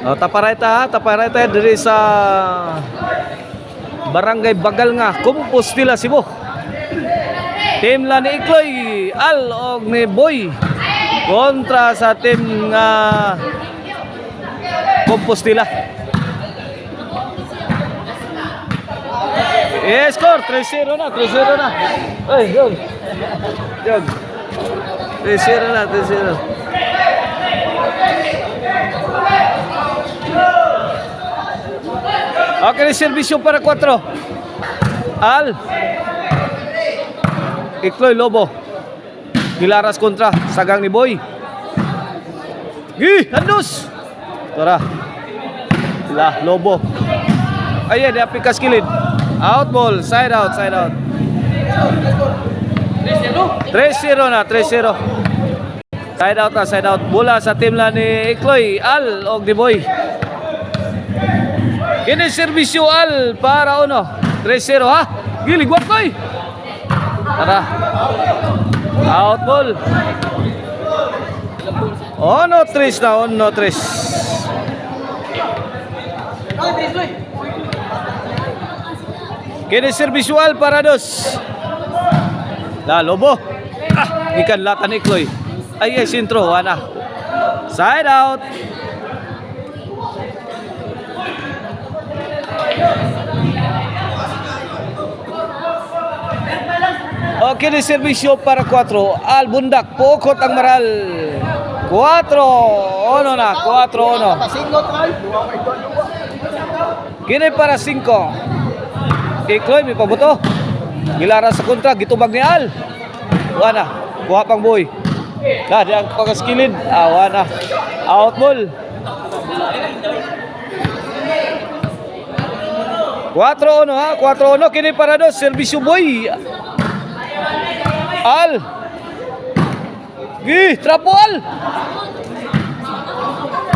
O, tapareta diri sa Barangay Bagal nga, Compostela, Cebu. Team la ni Ikloy, Al og ni Boy kontra sa team nga Compostela. Score 3-0 na, 3-0 na. Ay, yun. 3-0 na, 3-0. Okay, servisyo para 4. Al. Ikloy Lobo. Gilaras kontra sagang ni Boy. Handus. Tara. Lah Lobo. Ayan, apikas kilid. Out ball, side out, side out. 3-0 na, 3-0. Side out na, side out. Bola sa team la ni Ikloy, Al og ni Boy. Kini servisyo Al para 3-0 ha. Giligwat koy. Tara. Out ball. 1-3 na, 1-3. Kini servisyo Al para 2. Lobo. Ikan latan Ikloy. Ay, sintro, wana. Side out. Okay, ni servisyo para 4. Al Bundak, pokot ang maral. 4-1 na, 4-1. Kini para 5. Ikloy, may pabuto. Gilaras sa kontra, gitubag ni Al. Wana, kuha pang Boy. Di ang pagkaskilid. Wana. Out ball. 4-1 ha, 4-1. Kini para 2, servisyo Boy. Al. Trapo Al.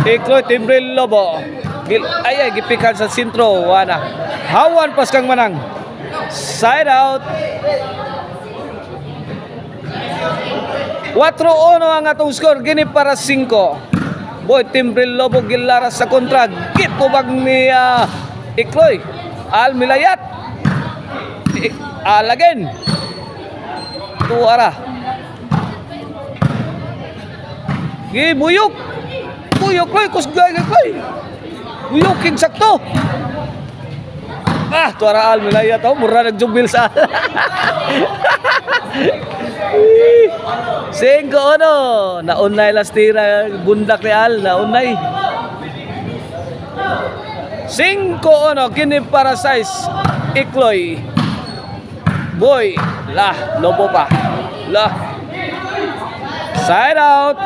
Ikloy, timbril Lobo. Ay, gipikan sa sintro. Wana. Hawan pas kang manang. Side out. 4-1 ang atong score. Gini para 5. Boy, timbril Lobo gilaras sa kontra. Gitubag ni Ikloy. Al milayat. Al again. Tuara. Buyok. Buyok Loy. Kusgay Ikloy. Buyok king sakto. Tuara Al milayat. Mura nagjubil sa Al. 5-1. Naunay lastira. Bundak ni Al. Naunay. 5-1. Kini para 6. Ikloy. Boy. Lobo pa. Side out.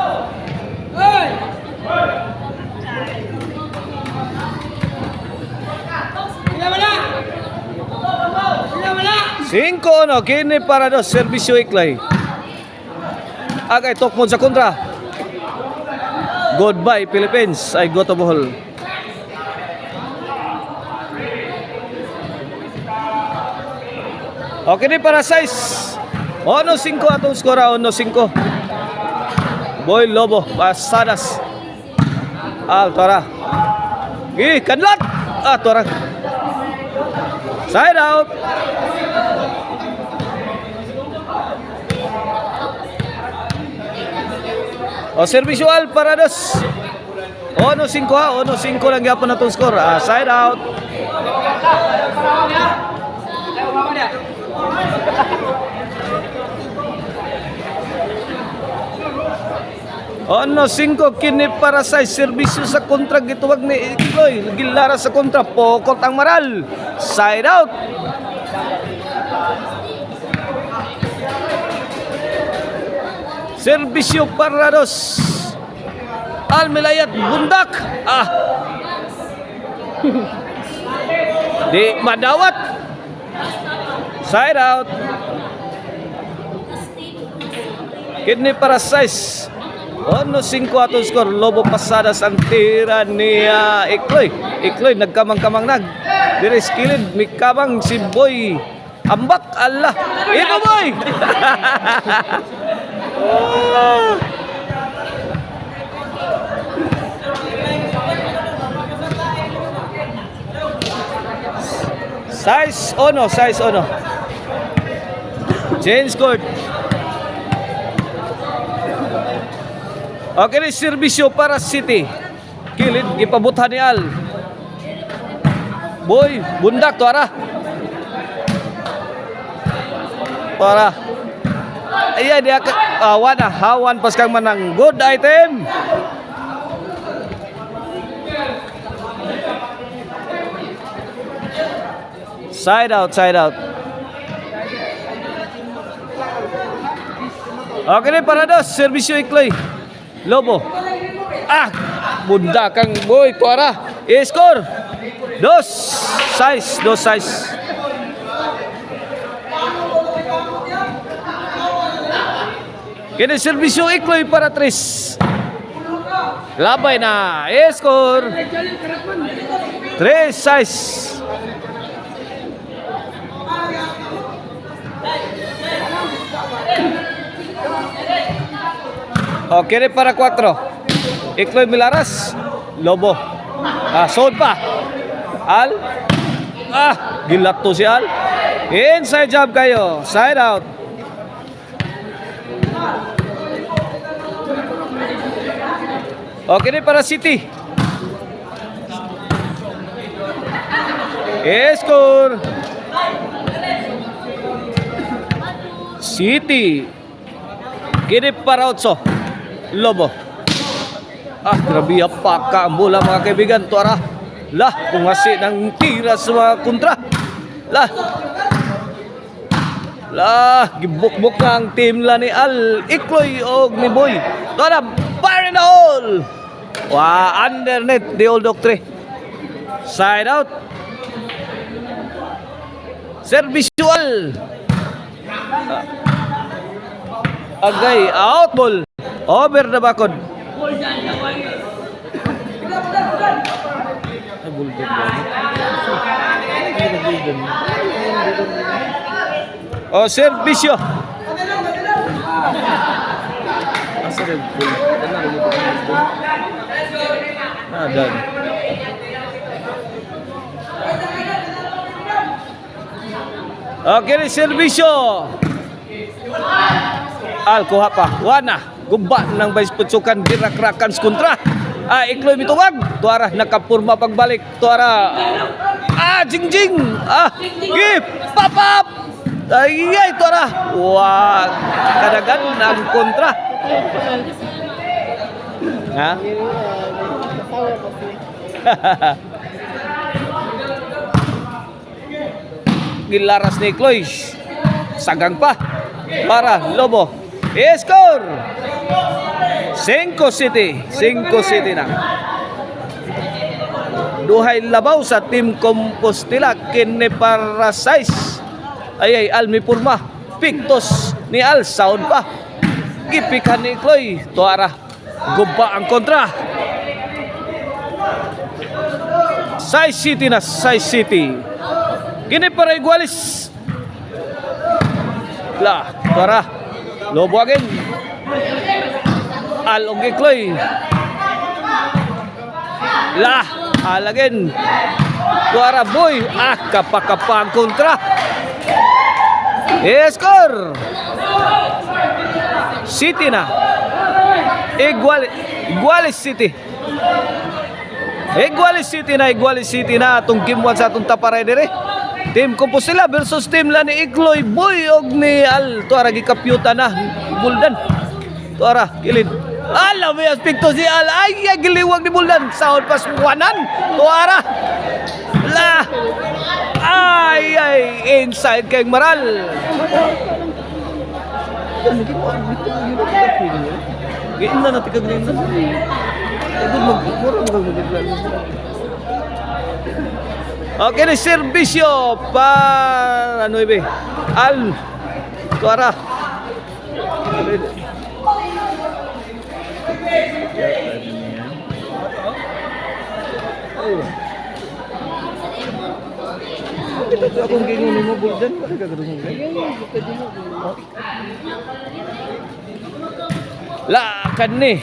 Cinco kini para 2. Servisyo Ikloy. Agay tokmod sa kontra. Goodbye Philippines. Ay go to Bohol. Okay ni para 6. 1-5 atong skora. 1-5. Boy Lobo pasadas. Tora. Kanlat. Tora. Side out. Servisyo Al para 2. 1-5 ha. 1-5 lang yapon atong score. Side out. Ano 5 kini para 6. Servisyo sa kontra gituwag ni Ikloy. Gilara sa kontra, pokot ang maral. Side out. Servisyo para 2. Al milayat bundak. Di madawat. Side out. Kini para 6. 1-5 atong score. Lobo pasadas ang tira ni Ikloy. Ikloy nagkamang-kamang Diri skilled mikabang si Boy. Ambak Allah. Ito Boy. Size ono, size ono. Change court. Okay, ni serbisyo para City. Kilid, ipabuthan ni Al. Boy, bundak to ara. Para. Iya dia hawan pas kang menang. Good item. Side out, side out. Okay ni para dos, serbisyo Ikloy. Lobo. Bunda kang boy, tuara. Score. Dos size. Kini serbisyo Ikloy para 3. Labay na. Score. 3 size. Okay, para 4. Ikloy Milaras. Lobo. Sold pa. Al. Gilat to si Al. Inside job kayo. Side out. Okay, para City. Score. City. Kini para 8. Lobo. Grabe apaka ang bola mga kaibigan. Tuara. Pungasi ng tira sa mga kontra. Gibuk-buk na ang team la ni Al. Ikloy o ni Boy. Tuara. Fire in the hole. Undernet. The old doctor. Side out. Servisual. Agay. Out ball. Over the bakod. Servisyo. Okay, servisyo. Al, kuha pa. Gumba ng Vice Putsukan, dirak-rakan kontra. Ikloy mituwag. Tuara, nakapurma pagbalik. Tuara. Jingjing. Gip. Papap. Ayay, tuara. Kadagan ng kontra. Gilaras ni Ikloy. Sagang pa. Para Lobo. Score. 5 City na. Duhay labaw sa Team Compostela. Kini para 6. Al mi purma. Pictos ni Al. Sound pa. Gipikan ni Ikloy. Tuara. Gumpa ang kontra. 6 City na. 6 City. Kini para Igualis. Tuara. Lobo again. Al og Ikloy. Al again. Tuara Boy. Kapakapa ang kontra. Score. City na. Igualis City. Igualis City na. Itong game 1 sa itong taparay dire. Team Compostela versus team la ni Ikloy. Boy og ni Al. Tuara gikapyuta na. Buldan. Tuara, kilid. May aspekto si Al. Giliwag ni Buldan. Sound pas buwanan. Tuara. Inside kay Maral. Gina na tikag na. Okay, ni serbisyo para Al. Tuara. Akong gingon mo Buldan, pare ka gudong. Kani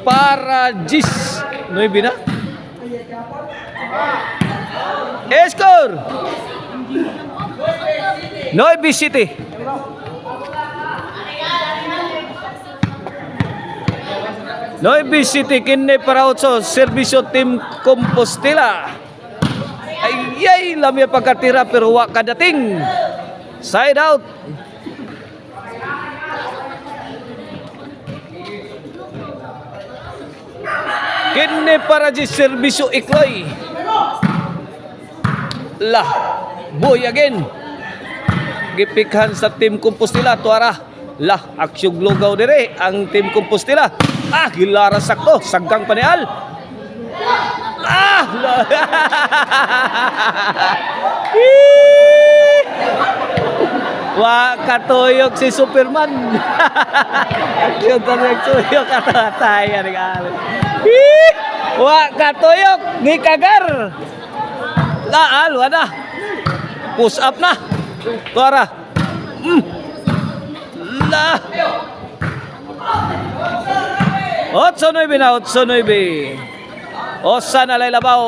para Gis. Noy bina. Score. Nueva City. Nueva City kini para otso serbisyo Team Compostela. Ay lamya pagkatira pero wa kadating. Side out. Kini para di serbisyo Ikloy. Lah, boy again. Gipikhan sa Team Compostela tuara. Lah, aksyog lugaw dire ang Team Compostela. Hilara sakto, saggang panial. Wa katuyok si Superman. Yung tuyok katatayan ng alin. Wa katuyok ni kagar. Laal wala. Push up na. Tuara. La. 8-9 na 8-9. Osa na laylabaw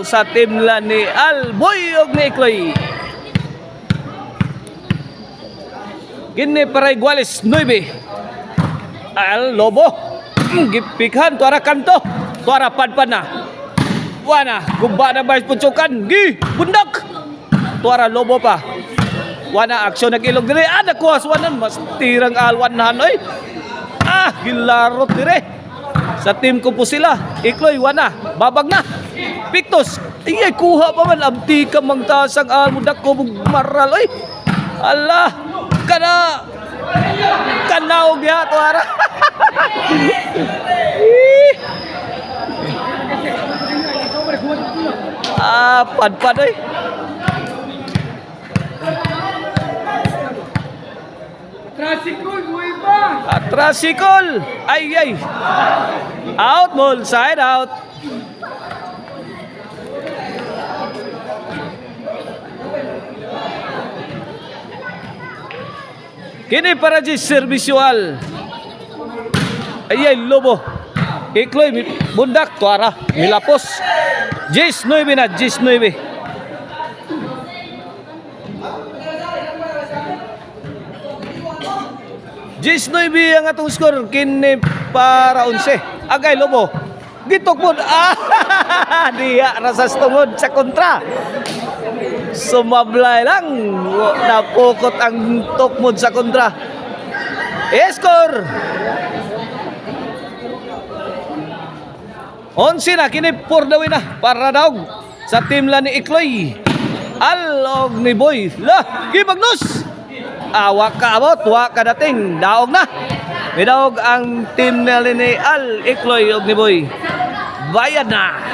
sa team la ni Alboy og ni Ikloy. Gini para Iguales 9. Al Lobo. Gipikhan tuara kanto. Tuara padpan na. Wana, gumba na ba puncukan. Bundak. Tuara Lobo pa. Wana aksyon nag-ilog dire. Nakuha suwanan. Mas tirang alwanahan. Oy. Gilarot dire. Sa Team Compostela. Ikloy, wana. Babag na. Pictus. Iyay, kuha pa man. Abdi ka mangtasang almudak ko maral. Oy. Allah. Kanaog ya, tuara. Padpad eh. Atrasikol. Ay. Out ball, side out. Kini para di servisyual. Ay, Lobo. Ikloy, bundak, tuara, milapos. 19 na, 19. Ang atong score, kini para 11. Agay, Lobo. Gitok mo. Diya, rasas tungod sa kontra. Sumablay lang. Napukot ang tukmod sa kontra. Score. 11 na, kini for the win na. Para daw sa team la ni Ikloy. Alog ni Boy. Lah, Gimagnus. Wa ka abot, wa ka dating. Daog na. May daog ang team ni Al Ikloy og ni Boy. Bayad na.